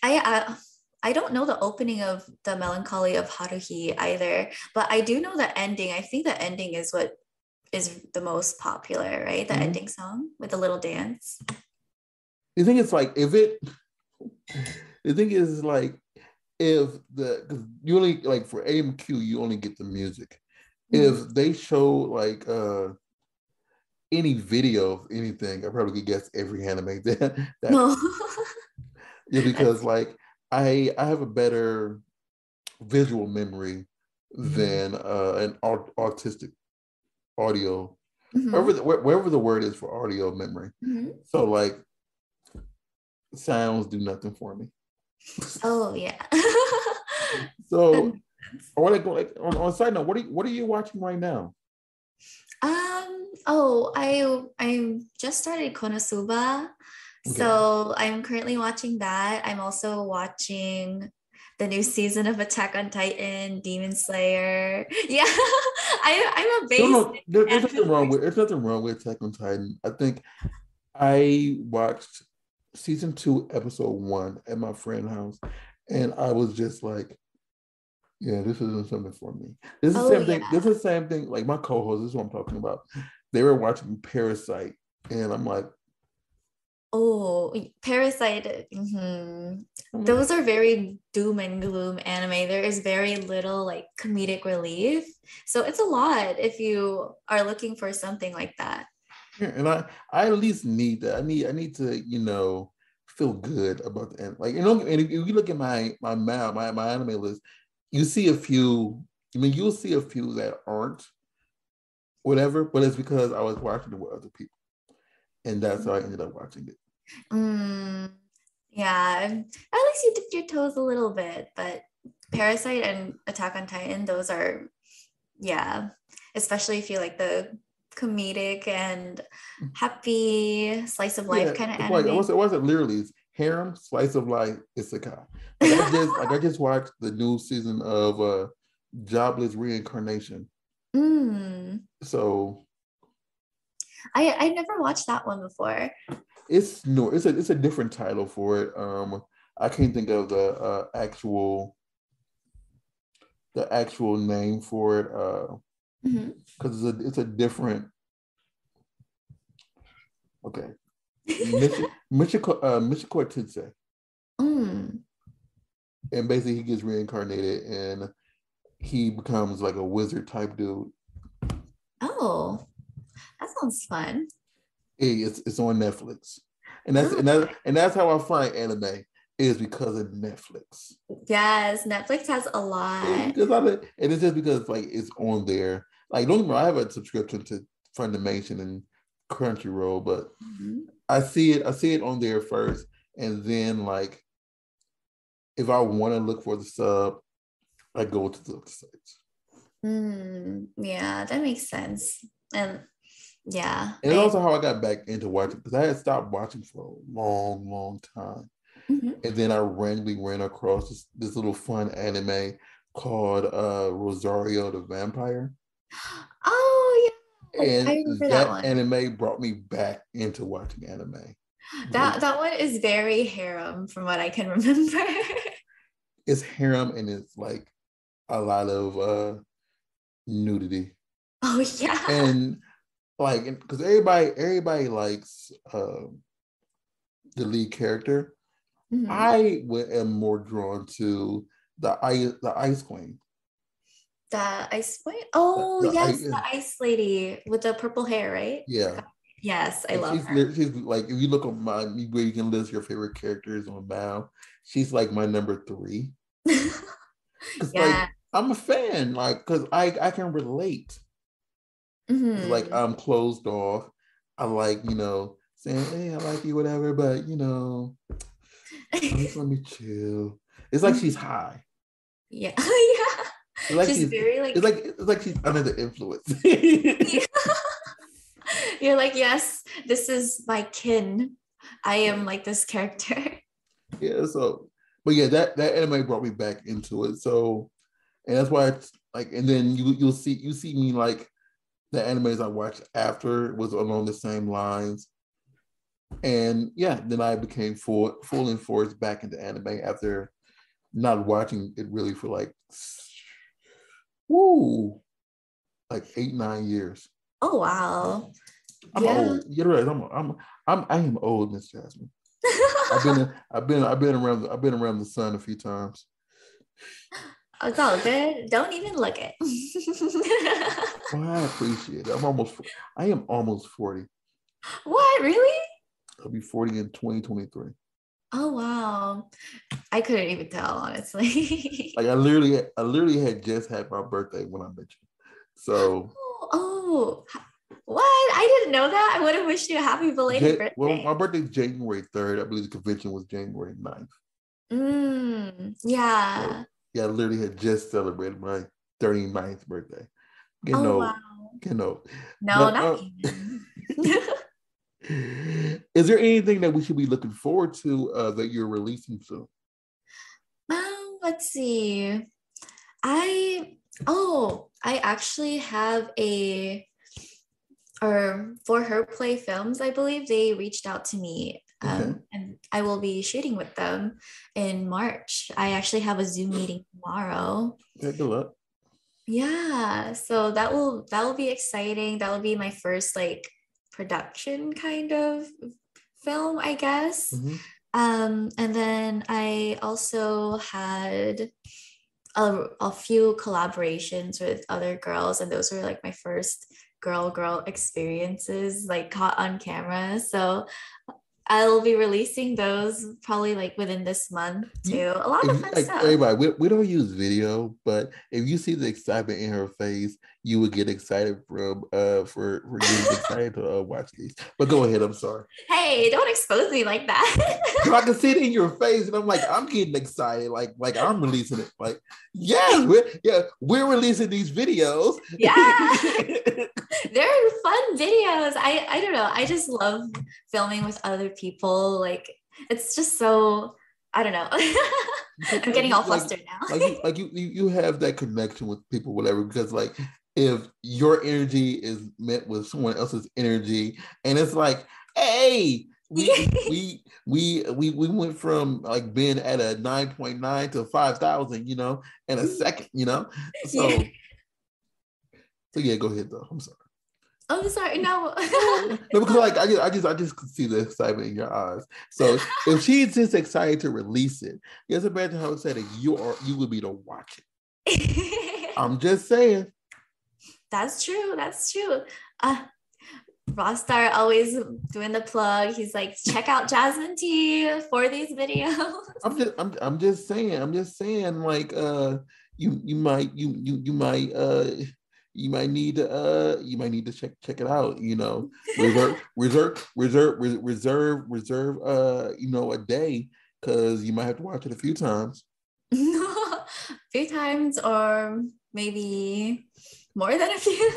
I don't know the opening of the Melancholy of Haruhi either, but I do know the ending. I think the ending is what is the most popular, right? The Mhm. ending song with the little dance. The thing is, like, if it, the thing is, like, if the, because you only like for AMQ, you only get the music. Mm. If they show like any video of anything, I probably could guess every anime that No. yeah, because That's like I have a better visual memory than an autistic audio, mhm, wherever the word is for audio memory. mhm. So like sounds do nothing for me. Oh yeah. That So makes sense. I want to go like on a side note, what are you watching right now? Oh, I just started Konosuba. Okay. So I'm currently watching that. I'm also watching the new season of Attack on Titan, Demon Slayer. Yeah, I'm a No, basic no, there's anime nothing wrong person. with there's nothing wrong with Attack on Titan. I think I watched season 2, episode 1 at my friend's house, and I was just like, yeah, this isn't something for me. This is the Oh same thing. This yeah. is the same thing. Like my co-host, this is what I'm talking about. They were watching Parasite, and Oh, Parasite. Mhm. I'm like, Those are very doom and gloom anime. There is very little like comedic relief. So it's a lot if you are looking for something like that. yeah, and I at least need that. I need to feel good about the end. Like and if you look at my anime list, you see a few. I mean, you'll see a few that aren't whatever, but it's because I was watching it with other people, and that's how I ended up watching it. Mm, yeah, at least you dipped your toes a little bit, but Parasite and Attack on Titan, those are, yeah, especially if you like the comedic and happy slice of life Yeah, kind of it's like anime. it wasn't literally it's harem slice of life isekai. Like I just watched the new season of Jobless Reincarnation. Mm, So I never watched that one before. it's no, it's a different title for it. I can't think of the actual name for it. Mhm. Because it's a different. Okay, Michiko Tensei, Mm. and basically he gets reincarnated and he becomes like a wizard type dude. Oh, that sounds fun. Hey, it's on Netflix, and that's Oh, and that and that's how I find anime is because of Netflix. yes, Netflix has a It's lot. because and it's just because like it's on there. Like don't get me wrong, I have a subscription to Funimation and Crunchyroll, but Mhm. I see it on there first, and then like if I want to look for the sub, I go to the sites. Yeah, that makes sense. And yeah, And it's also how I got back into watching because I had stopped watching for a long, long time. Mhm. And then I randomly ran across this little fun anime called Rosario the Vampire. Oh yeah, I And remember that that one. anime brought me back into watching anime. Like That one is very harem from what I can remember. it's harem and it's like a lot of nudity. Oh yeah. And like because everybody likes the lead character. Mhm. I am more drawn to the Ice Queen. The ice point. The, Oh the yes, ice, the ice lady with the purple hair, right? yeah. Forgot. Yes, I Like love she's like if you look on where you can list your favorite characters on Mal, she's like my number 3. her. Cause like Yeah. I'm a fan, like cause I can relate. Cause like Hmm. I'm closed off. I like saying hey I like you whatever, but just let me chill. It's like she's Mhm. high. Yeah. Yeah. It's like She's she's very it's like like it's like she's under the influence. you're like, yes, this is my kin. I am like this character. Yeah, so but yeah, that anime brought me back into it. So and that's why it's like and then you see me like the animes I watched after was along the same lines. And yeah, then I became full and forced back into anime after not watching it really for like woo, like 8, 9 years. Oh wow. I'm Yeah. old. You're right. I am old, Miss Jasmine. I've been around the sun a few times. It's all good. Don't even look it. Well, I appreciate it. I am almost 40. What, really? I'll be 40 in 2023. Oh wow. I couldn't even tell, honestly. Like I literally had just had my birthday when I met you. So Oh, what? I didn't know that. I would have wished you a happy belated well, birthday. my birthday is January 3rd. I believe the convention was January 9th. So Yeah. yeah, I literally had just celebrated my 39th birthday. Getting Oh old. wow. Getting old. No, But not even. is there anything that we should be looking forward to that you're releasing soon? Let's see. I I actually have a or for Her Play Films, I believe they reached out to me. Okay. And I will be shooting with them in March. I actually have a Zoom meeting tomorrow. Yeah, good luck. Yeah, so that will be exciting. That will be my first like production kind of film, I guess. Mm-hmm. And then I also had a few collaborations with other girls, and those were like my first girl experiences, like caught on camera. So I'll be releasing those probably like within this month too. A lot If of you fun like stuff. everybody, we don't use video, but if you see the excitement in her face, you would get excited from for getting excited to watch these. But go ahead, I'm sorry. Hey, don't expose me like Cause I that. can see it in your face, and I'm like, I'm getting excited, like I'm releasing it. Like, yes, we're releasing these videos. Yeah. They're fun videos. I don't know. I just love filming with other people. Like it's just so I don't know. Because I'm getting all flustered now. you have that connection with people, whatever. Because like if your energy is met with someone else's energy, and it's like, hey, we went from like being at a 9.9 to 5,000, in a second, Yeah. So yeah, go ahead though. I'm sorry. Oh, sorry. No. No, because like I just could see the excitement in your eyes. So if she's just excited to release it, just imagine how excited you would be to watch it. I'm just saying. That's true. That's true. Rostar always doing the plug. He's like, check out Jasmine T for these videos. I'm just saying like you might you might need to check it out, reserve a day, because you might have to watch it a few times. A few times, or maybe more than a few.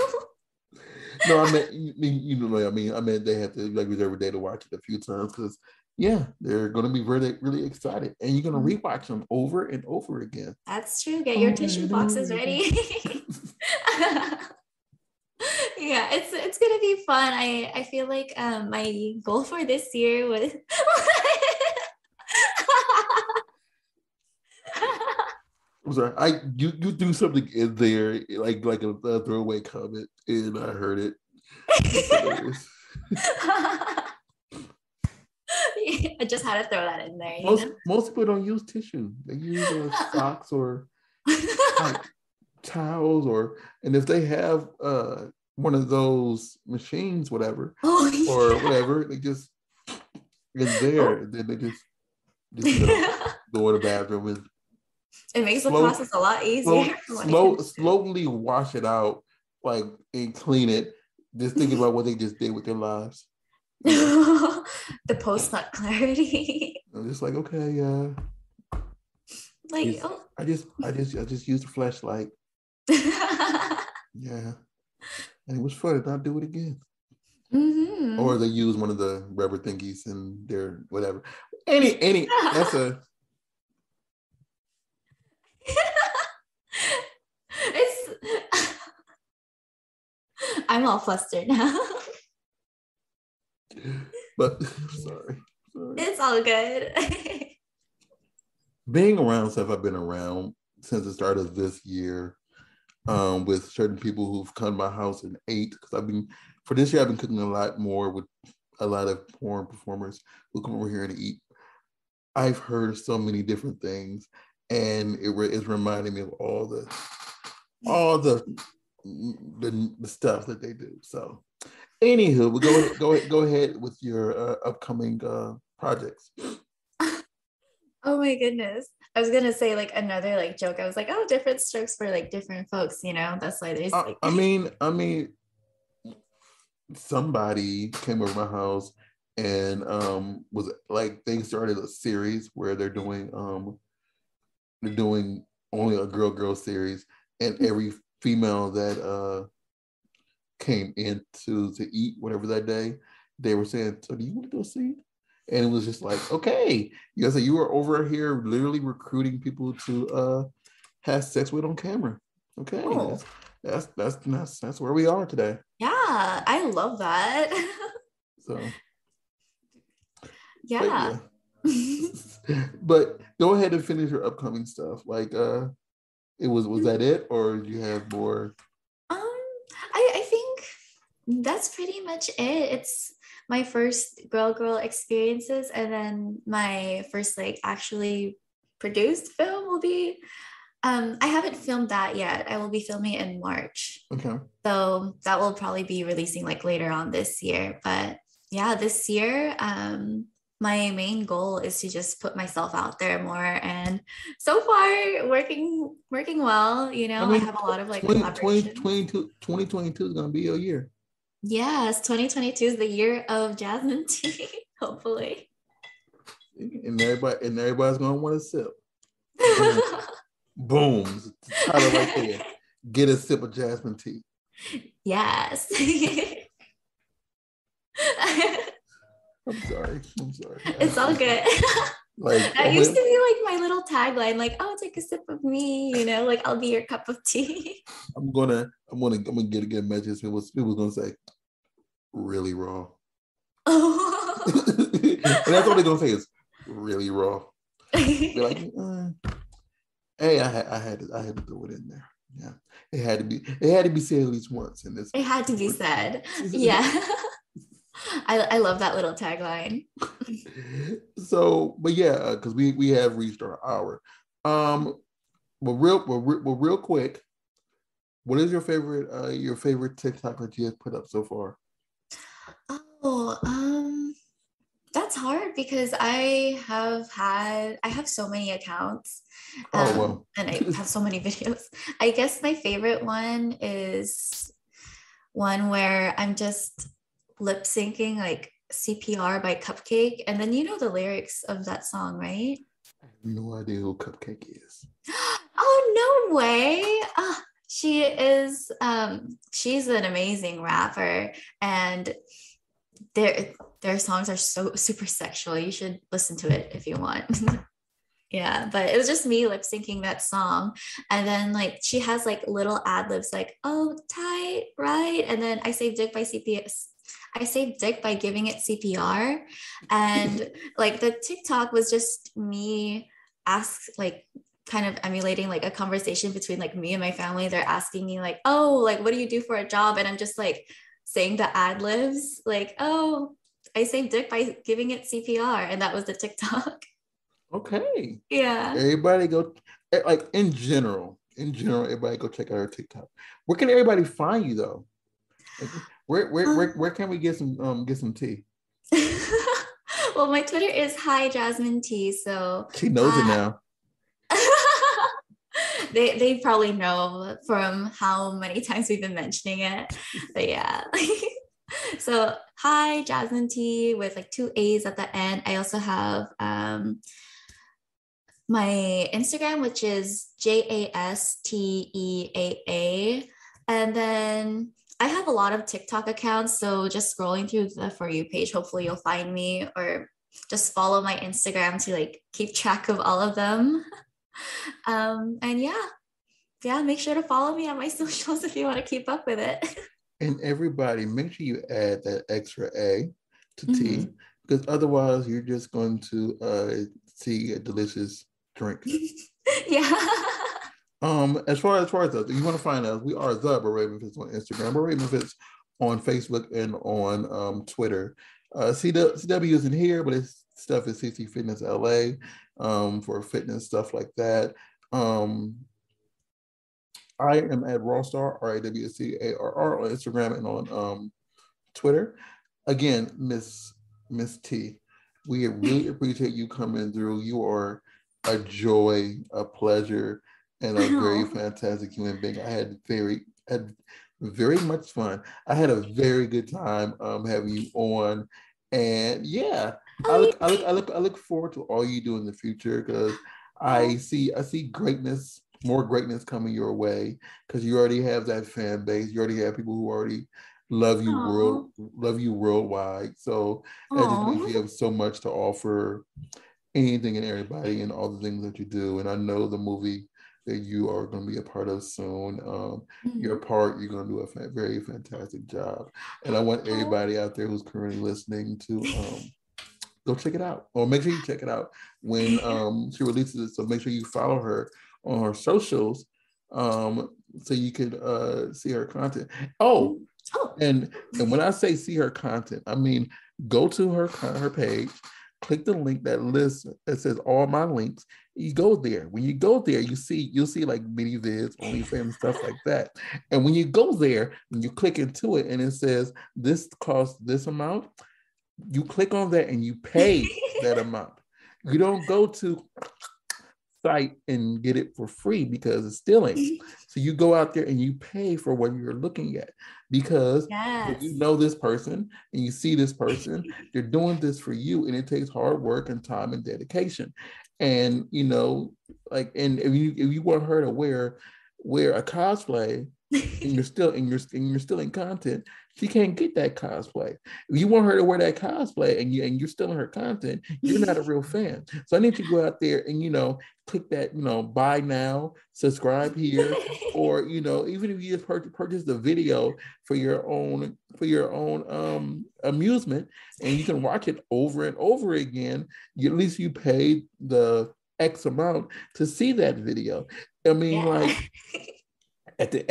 No, I meant you know what I mean. I meant they have to like reserve a day to watch it a few times, because yeah, they're gonna be really really excited, and you're gonna rewatch them over and over again. That's true. Get your Over tissue and boxes over again. ready. Yeah, it's gonna be fun. I feel like my goal for this year was I'm sorry. You do something in there like a throwaway comment, and I heard it. It's hilarious. I just had to throw that in there, Most people don't use tissue. They use socks or like towels, and if they have one of those machines, whatever, Oh or yeah. whatever, they just it's there, Oh. and then they just go in the bathroom and It makes the slow process a lot easier from what I can slowly wash it out, like, and clean it. Just thinking about what they just did with their lives. The post-nut clarity. I'm just like, okay, yeah. Like, Just, oh. I just used a flashlight. Yeah, and it was fun. And I'll do it again. Or Mm-hmm. they use one of the rubber thingies and their whatever. That's a. It's I'm all flustered now. But sorry. It's all good. Being around stuff I've been around since the start of this year, with certain people who've come to my house and ate, because for this year I've been cooking a lot more with a lot of porn performers who come over here and eat. I've heard so many different things, and it's reminding me of all the stuff that they do. So, anywho, we go ahead with your upcoming projects. Oh my goodness. I was gonna say like another like joke. I was like, oh, different strokes for like different folks, you know. That's why there's like I mean, somebody came over my house and was like they started a series where they're doing only a girl series, and every female that came in to eat whatever that day, they were saying, so do you want to go see? And it was just like, okay, you guys, you were over here literally recruiting people to have sex with on camera. Okay, oh. that's where we are today. Yeah, I love that. So yeah. But go ahead and finish your upcoming stuff. Like was that it, or do you have more? I think that's pretty much it. It's my first girl experiences, and then my first like actually produced film will be I haven't filmed that yet. I will be filming in March. Okay. So that will probably be releasing like later on this year. But yeah, this year, my main goal is to just put myself out there more. And so far working well, you know, I have a lot of like 2022 is gonna be your year. Yes, 2022 is the year of Jasmine tea, hopefully. And everybody's gonna want to sip. Boom. Title right there. Get a sip of Jasmine tea. Yes. I'm sorry. It's all good. Like that used to be like my little tagline, like, oh, take a sip of me, you know, like I'll be your cup of tea. I'm gonna get a message. People's gonna say, really raw. Oh. And that's all they're gonna say is really raw. Be like, hey, I had to throw it in there. Yeah, it had to be said at least once in this. It had to be said. Yeah. I love that little tagline. So, but yeah, because we have reached our hour. But real quick, what is your favorite TikTok that you have put up so far? Oh, that's hard because I have so many accounts. And I have so many videos. I guess my favorite one is one where I'm just lip syncing like CPR by Cupcake, and then you know the lyrics of that song, right? I have no idea who Cupcake is. Oh, no way. She's an amazing rapper, and their songs are so super sexual. You should listen to it if you want. Yeah, but it was just me lip syncing that song. And then like she has like little ad libs like, oh, tight, right? And then I saved dick by giving it CPR. And like the TikTok was just me kind of emulating like a conversation between like me and my family. They're asking me like, oh, like what do you do for a job? And I'm just like saying the ad libs like, oh, I saved dick by giving it CPR. And that was the TikTok. Okay. Yeah. Everybody go, like in general, everybody go check out our TikTok. Where can everybody find you though? Like, where can we get some tea? Well, my Twitter is Hi Jasmine Tea. So she knows it now. They probably know from how many times we've been mentioning it. But yeah. So Hi Jasmine Tea with like 2 A's at the end. I also have my Instagram, which is JASTEAA. And then I have a lot of TikTok accounts. So just scrolling through the For You page, hopefully you'll find me, or just follow my Instagram to like keep track of all of them. And yeah, make sure to follow me on my socials if you want to keep up with it. And everybody, make sure you add that extra A to tea, because otherwise you're just going to see a delicious drink. Yeah. As far as that, you want to find us, we are the Raven Fits on Instagram, Raven Fits on Facebook and on Twitter. CW isn't here, but it's stuff is CC Fitness LA for fitness stuff like that. I am at Rawstar, RAWSCARR on Instagram and on Twitter. Again, Miss T, we really appreciate you coming through. You are a joy, a pleasure, and a very fantastic human being. I had very much fun. I had a very good time having you on, and yeah, I look forward to all you do in the future because I see greatness, more greatness coming your way because you already have that fan base. You already have people who already love you worldwide. So as you can, you have so much to offer anything and everybody and all the things that you do. And I know the movie that you are going to be a part of soon. You're going to do a very fantastic job. And I want everybody out there who's currently listening to go check it out, or make sure you check it out when she releases it. So make sure you follow her on her socials so you can see her content. And when I say see her content, I mean go to her page, click the link that lists that says all my links. You go there. When you go there, you'll see like mini vids, OnlyFans, stuff like that. And when you go there and you click into it and it says this costs this amount, you click on that and you pay that amount. You don't go to site and get it for free because it's stealing. So you go out there and you pay for what you're looking at because if you know this person and you see this person, they're doing this for you, and it takes hard work and time and dedication. And you know, like, and if you want her to wear a cosplay and you're still in content, she can't get that cosplay. If you want her to wear that cosplay and you're still in her content, you're not a real fan. So I need you to go out there and click that buy now, subscribe here, or even if you just purchase the video for your own amusement, and you can watch it over and over again. At least you paid the X amount to see that video. I mean, like. At the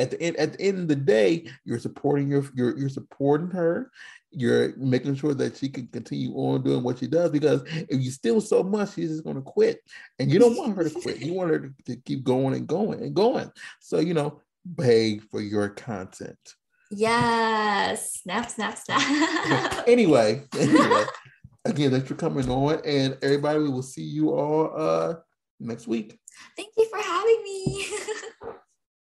end of the day, you're supporting you're supporting her. You're making sure that she can continue on doing what she does, because if you steal so much, she's just going to quit, and you don't want her to quit. You want her to keep going and going and going. So pay for your content. Yes, snap. Anyway, again, thanks for coming on, and everybody, we will see you all next week. Thank you for having me.